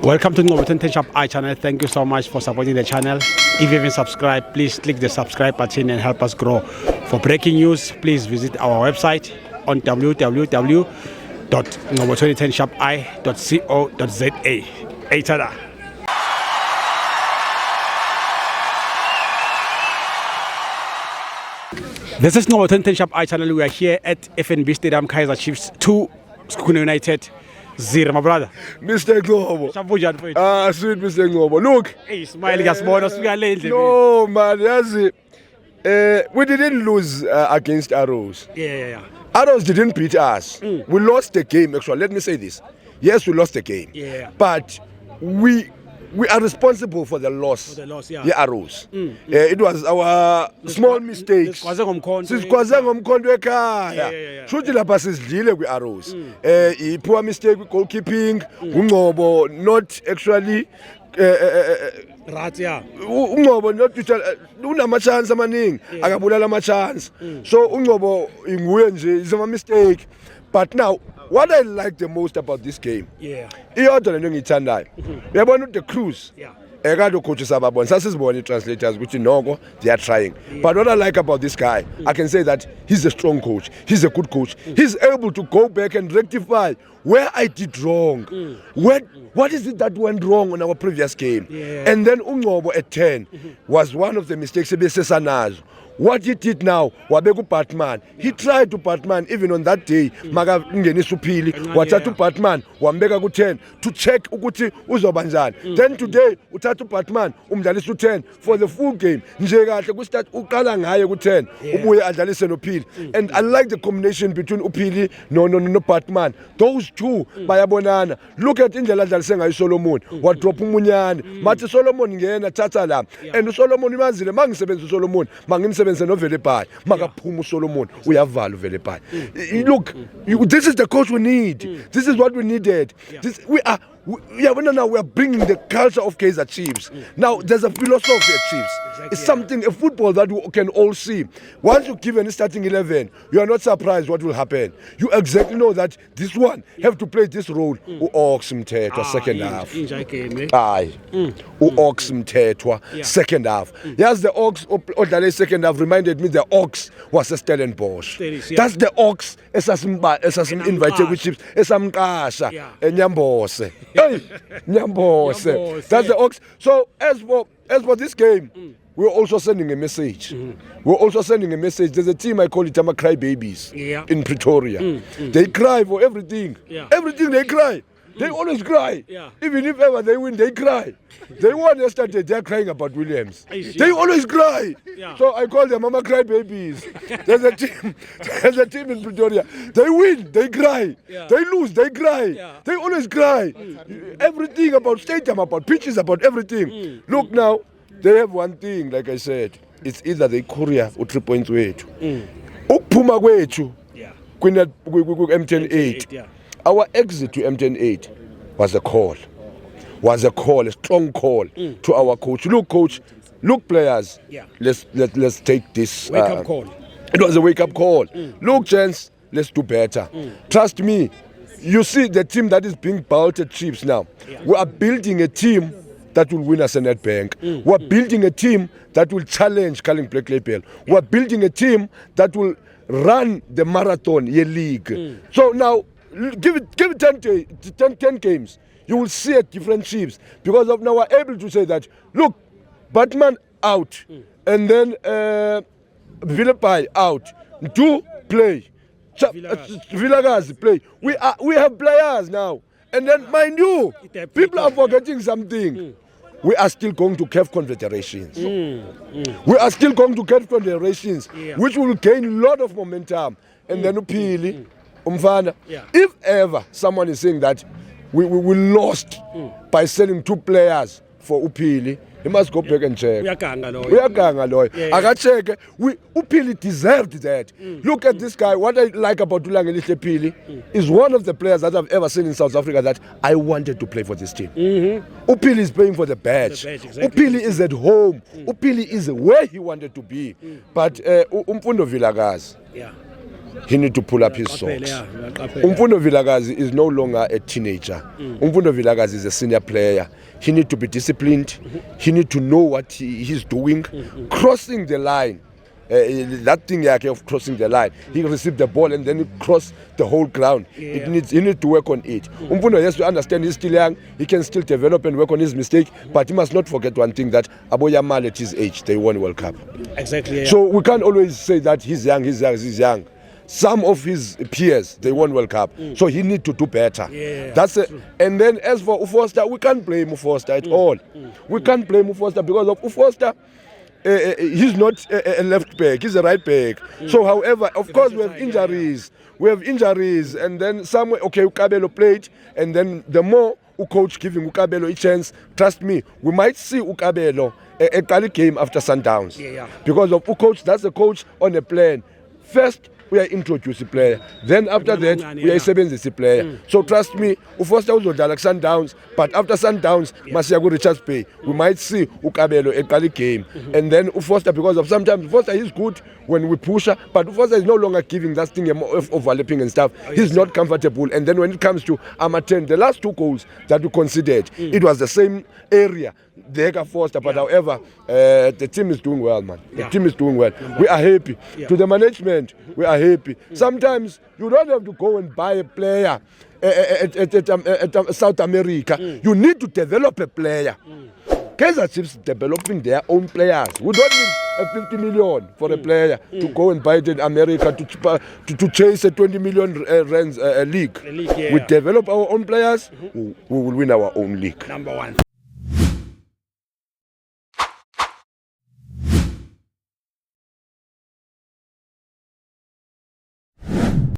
Welcome to Ngobo 10 Shop I channel. Thank you so much for supporting the channel. If you haven't subscribed, please click the subscribe button and help us grow. For breaking news, please visit our website on www.ngobo2010shopi.co.za. Tada. This is Ngobo 10 Shop I channel. We are here at FNB Stadium, Kaizer Chiefs 2, Sekhukhune United 0, my brother. Mr. Ngobo. Shabujani mfethu. Sweet Mr. Ngobo. Look. Hey, smile ngasibona sifika le ndle. No, man, yazi. We didn't lose against Arrows. Yeah. Arrows didn't beat us. We lost the game, actually. Let me say this. Yes, we lost the game. Yeah. But we are responsible for the loss. For the loss, yeah. The Arrows. It was our small mistakes. Sisikwaze ngomkhondo ekhaya. Shuthi lapha sisidlile kwi-Arrows. I-poor mistake goalkeeping, uNgcobo not actually right, yeah. uNgcobo not unama chance amaningi akabulala ama chance. So uNgcobo inguye nje is a mistake. But now what I like the most about this game, iyodwa lento engiyithandayo. Uyabona the Cruise. Ekade coaches ababona sasizibona translators ukuthi noko they are trying. But what I like about this guy, I can say that he's a strong coach. He's a good coach. He's able to go back and rectify where I did wrong. What is it that went wrong on our previous game? And then uNgcobo at 10 was one of the mistakes ebesesanazo. What he did now, wabeka uBatman. He tried to Batman even on that day. Maka ngenisa uPhili, wathatha uBatman, wambeka ku10 to check ukuthi uzoba njani. Then today uthatha uBatman, umdlalisa u10 for the full game. Nje kahle ku start uqala ngaye ku10, ubuye adlalise noPhili. And I like the combination between uPhili no Batman. Those two bayabonana. Look at indlela adlalise ngayo Solomon. Wa drop umunyane. Mathi Solomon ngena thatha la. And uSolomon imazile mangisebenza uSolomon, mangimsebenza no Velepay. Makaphuma uSolomon uyavala uVelepay. Look, this is the coach we need. This is what we needed. We are bringing the culture of Kaizer Chiefs. Now there's a philosophy at Chiefs. It's something, a football that we can all see. Once you give any starting 11, you are not surprised what will happen. You exactly know that this one have to play this role. U-Ox Mthethwa second half. Aye. U-Ox Mthethwa second half. Yes, the Ox odlale second half reminded me the Ox was a Stellenbosch. That's the Ox esasim-invite kwi-Chiefs esamqasha eNyambose. Hey, Nyambose. That's the Ox. So as for this game, we're also sending a message. We're also sending a message. There's a team, I call it Ama Cry Babies in Pretoria. They cry for everything. Everything they cry. They always cry. Even if ever they win, they cry. They won yesterday, they're crying about Williams. They always cry. So I call them Mama Cry Babies. There's a team in Pretoria. They win, they cry. They lose, they cry. They always cry. Everything about stadium, about pitches, about everything. Look now, they have one thing, like I said. It's either they Korea or 3 points wethu. Ukuphuma kwethu MTN 8. Our exit to MTN 8 was a call. A strong call to our coach. Look, coach, look, players. Let's take this. Wake up call. It was a wake-up call. Look, gents, let's do better. Trust me. You see the team that is being built at Chiefs now. We are building a team that will win us a Nedbank. We are building a team that will challenge Carling Black Label. We are building a team that will run the marathon league. So now, give it 10 games. You will see a different Chiefs because of now we're able to say that. Look, Batman out, and then Velepay out. Do play. Vilakazi play. We have players now, and then mind you, people are forgetting something. We are still going to CAF Confederations. We are still going to CAF Confederations, which will gain a lot of momentum. And then uPhili, umfana. If ever someone is saying that we lost by selling 2 players for uPhili, he must go back and check. Uyaganga loyo. Akacheke. uPhili deserved that. Look at this guy. What I like about Ulangelihle Phili is one of the players that I've ever seen in South Africa that I wanted to play for this team. uPhili is playing for the badge. uPhili is at home. uPhili is where he wanted to be. But Umfundo Vilakazi. he need to pull up his socks. Umfundo Vilakazi is no longer a teenager. Umfundo Vilakazi is a senior player. He need to be disciplined. He need to know what he's doing. Crossing the line. That thing of crossing the line, he received the ball and then he crossed the whole ground. He needs to work on it. Umfundo has to understand he's still young, he can still develop and work on his mistake, but he must not forget one thing, that Aboyamal at his age, they won World Cup. Exactly. Yeah. So we can't always say that he's young. Some of his peers, they won World Cup, so he need to do better. That's it. And then as for Ufoster, we can't blame Ufoster at all. We can't blame Ufoster because of Ufoster. He's not a left back, he's a right back. So however, of course we have injuries. And then somewhere, okay, Ukabelo played, and then the more coach giving Ukabelo a chance, trust me, we might see Ukabelo a quality game after Sundowns. Because of coach, that's the coach on the plan. First, we are introduce the player. Then after that, we are sebenzisa the player. So trust me, Ufoster uzodlala like Sundowns, but after Sundowns, Masiago Richards Bay, we might see Ukabelo a quality game. And then Ufoster, because of sometimes Ufoster is good when we push her, but Ufoster is no longer giving that thing of overlapping and stuff. He's not comfortable. And then when it comes to Amaten, the last 2 goals that we considered, it was the same area. Dega Foster, but however, the team is doing well, man. The team is doing well. We are happy. To the management, we are happy. Sometimes you don't have to go and buy a player at South America. You need to develop a player. Kaizer Chiefs developing their own players. We don't need a 50 million for a player to go and buy it in America to chase a 20 million rands league. We develop our own players, we will win our own league. Number 1.